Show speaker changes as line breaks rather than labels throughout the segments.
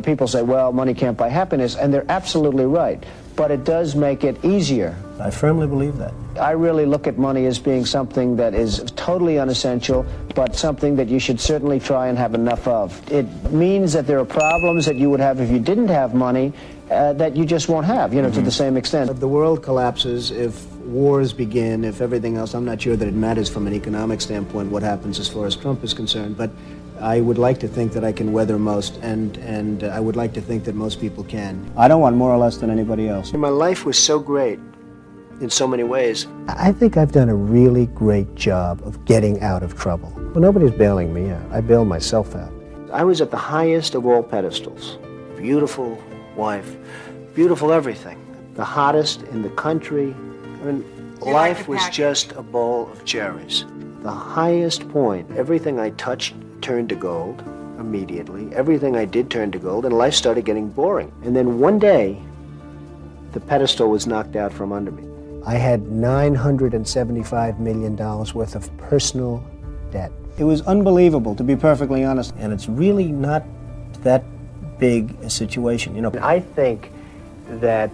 People say, well, money can't buy happiness, and they're absolutely right. But it does make it easier.
I firmly believe that.
I really look at money as being something that is totally unessential, but something that you should certainly try and have enough of. It means that there are problems that you would have if you didn't have money that you just won't have, to the same extent.
If the world collapses, if wars begin, if everything else, I'm not sure that it matters from an economic standpoint what happens as far as Trump is concerned, but I would like to think that I can weather most, and I would like to think that most people can.
I don't want more or less than anybody else.
My life was so great in so many ways.
I think I've done a really great job of getting out of trouble. Well, nobody's bailing me out. I bail myself out.
I was at the highest of all pedestals. Beautiful wife, beautiful everything. The hottest in the country. I mean, life was just a bowl of cherries. The highest point, everything I touched turned to gold immediately. Everything I did turned to gold, and life started getting boring. And then one day, the pedestal was knocked out from under me.
I had $975 million worth of personal debt.
It was unbelievable, to be perfectly honest, and it's really not that big a situation,
I think that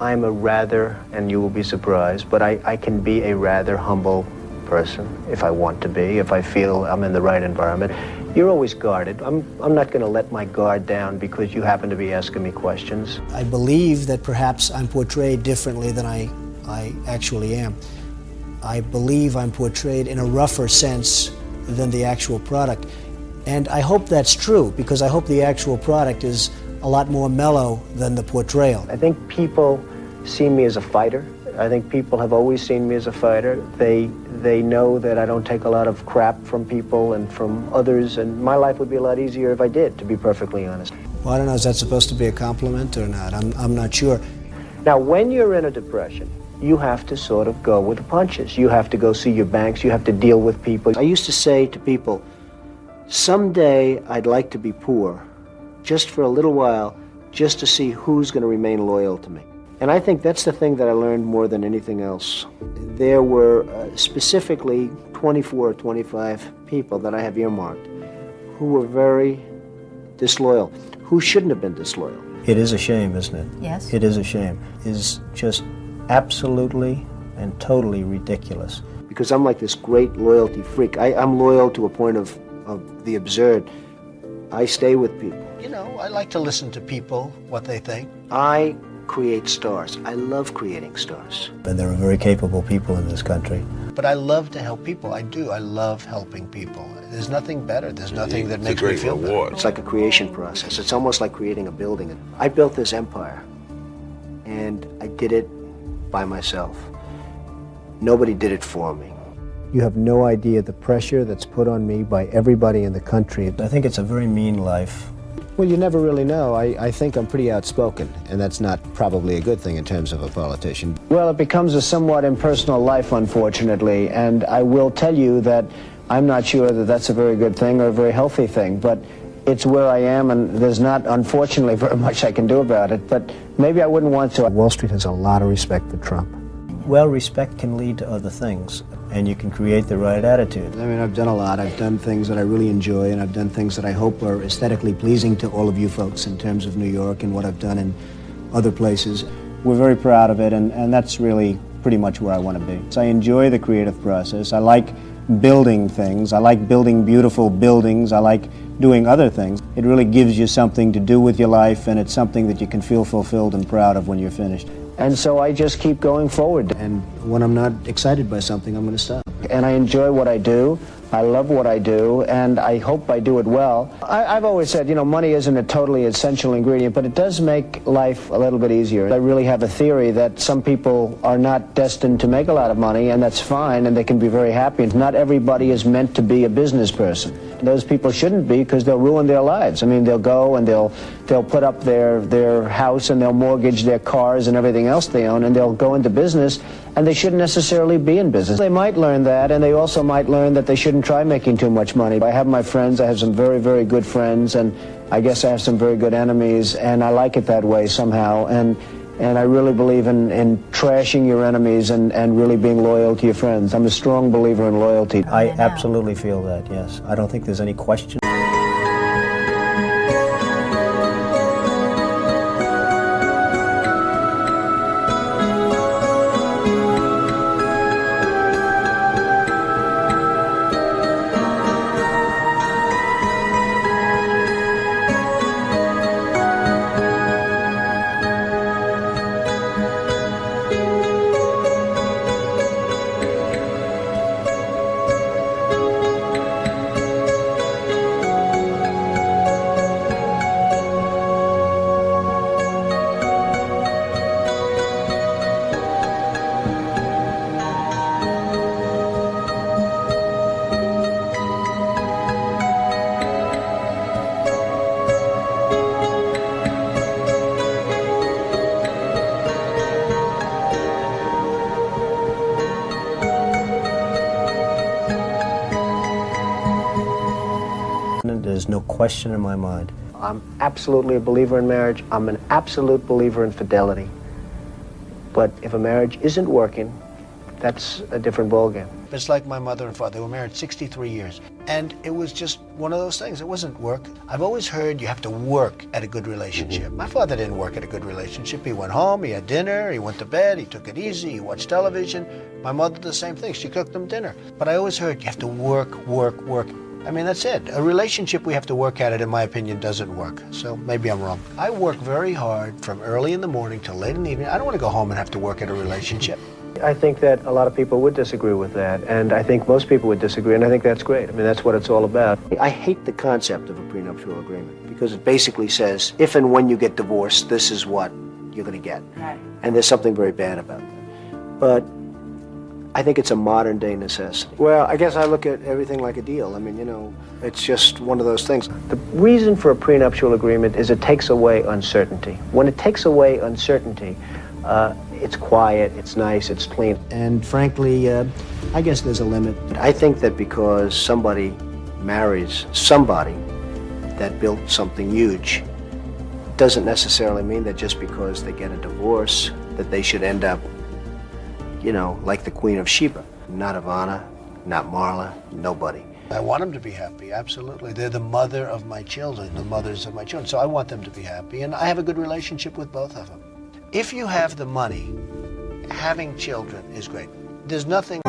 I'm a rather, and you will be surprised, but I can be a rather humble person if I want to be, if I feel I'm in the right environment. You're always guarded. I'm not going to let my guard down because you happen to be asking me questions.
I believe that perhaps I'm portrayed differently than I actually am. I believe I'm portrayed in a rougher sense than the actual product. And I hope that's true, because I hope the actual product is a lot more mellow than the portrayal.
I think people see me as a fighter. I think people have always seen me as a fighter. They know that I don't take a lot of crap from people and from others, and my life would be a lot easier if I did, to be perfectly honest.
Well, I don't know, is that supposed to be a compliment or not? I'm not sure.
Now, when you're in a depression, you have to sort of go with the punches. You have to go see your banks. You have to deal with people. I used to say to people, someday I'd like to be poor, just for a little while, just to see who's going to remain loyal to me. And I think that's the thing that I learned more than anything else. There were specifically 24 or 25 people that I have earmarked who were very disloyal, who shouldn't have been disloyal.
It is a shame, isn't it?
Yes.
It is a shame. It is just absolutely and totally ridiculous.
Because I'm like this great loyalty freak. I'm loyal to a point of the absurd. I stay with people.
I like to listen to people, what they think.
I create stars. I love creating stars.
And there are very capable people in this country.
But I love to help people. I do. I love helping people. There's nothing better. There's nothing that makes me feel better.
It's like a creation process. It's almost like creating a building. I built this empire, and I did it by myself. Nobody did it for me.
You have no idea the pressure that's put on me by everybody in the country.
I think it's a very mean life.
Well, you never really know. I think I'm pretty outspoken, and that's not probably a good thing in terms of a politician.
Well, it becomes a somewhat impersonal life, unfortunately, and I will tell you that I'm not sure that that's a very good thing or a very healthy thing, but it's where I am, and there's not, unfortunately, very much I can do about it, but maybe I wouldn't want to.
Wall Street has a lot of respect for Trump.
Well, respect can lead to other things, and you can create the right attitude.
I mean, I've done a lot. I've done things that I really enjoy, and I've done things that I hope are aesthetically pleasing to all of you folks in terms of New York and what I've done in other places.
We're very proud of it, and that's really pretty much where I want to be. So I enjoy the creative process. I like building things. I like building beautiful buildings. I like doing other things. It really gives you something to do with your life, and it's something that you can feel fulfilled and proud of when you're finished.
And so I just keep going forward.
And when I'm not excited by something, I'm going to stop.
And I enjoy what I do. I love what I do, and I hope I do it well. I've always said, money isn't a totally essential ingredient, but it does make life a little bit easier. I really have a theory that some people are not destined to make a lot of money, and that's fine, and they can be very happy. Not everybody is meant to be a business person. Those people shouldn't be, because they'll ruin their lives. I mean, they'll go and they'll put up their house, and they'll mortgage their cars and everything else they own, and they'll go into business, and they shouldn't necessarily be in business. They might learn that, and they also might learn that they shouldn't try making too much money. I have my friends. I have some very, very good friends, and I guess I have some very good enemies, and I like it that way somehow. And I really believe in trashing your enemies and really being loyal to your friends. I'm a strong believer in loyalty.
I absolutely feel that, yes. I don't think there's any question.
question in my mind. I'm absolutely a believer in marriage. I'm an absolute believer in fidelity. But if a marriage isn't working, that's a different ballgame.
It's like my mother and father. They were married 63 years. And it was just one of those things. It wasn't work. I've always heard you have to work at a good relationship. My father didn't work at a good relationship. He went home, he had dinner, he went to bed, he took it easy, he watched television. My mother did the same thing. She cooked them dinner. But I always heard you have to work, work, work. I mean, that's it. A relationship we have to work at it, in my opinion, doesn't work. So maybe I'm wrong. I work very hard from early in the morning till late in the evening. I don't want to go home and have to work at a relationship.
I think that a lot of people would disagree with that, and I think most people would disagree, and I think that's great. I mean, that's what it's all about. I hate the concept of a prenuptial agreement because it basically says, if and when you get divorced, this is what you're going to get.
Right.
And there's something very bad about that. But I think it's a modern-day necessity. Well, I guess I look at everything like a deal. I mean, you know, it's just one of those things. The reason for a prenuptial agreement is it takes away uncertainty. When it takes away uncertainty, it's quiet, it's nice, it's clean.
And frankly, I guess there's a limit.
I think that because somebody marries somebody that built something huge doesn't necessarily mean that just because they get a divorce that they should end up, you know, like the Queen of Sheba. Not Ivana, not Marla, nobody.
I want them to be happy, absolutely. They're the mother of my children, the mothers of my children. So I want them to be happy, and I have a good relationship with both of them. If you have the money, having children is great. There's nothing...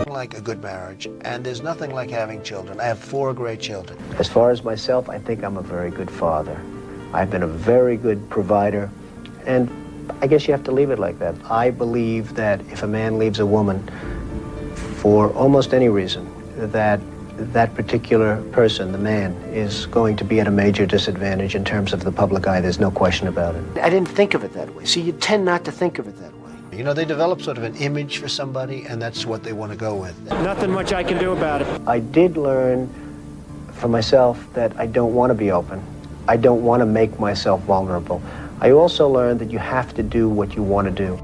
like a good marriage, and there's nothing like having children. I have 4 great children.
As far as myself, I think I'm a very good father. I've been a very good provider, and I guess you have to leave it like that. I believe that if a man leaves a woman for almost any reason, that particular person, the man, is going to be at a major disadvantage in terms of the public eye. There's no question about it. I didn't think of it that way. See, you tend not to think of it that way.
You know, they develop sort of an image for somebody, and that's what they want to go with.
Nothing much I can do about it.
I did learn for myself that I don't want to be open. I don't want to make myself vulnerable. I also learned that you have to do what you want to do.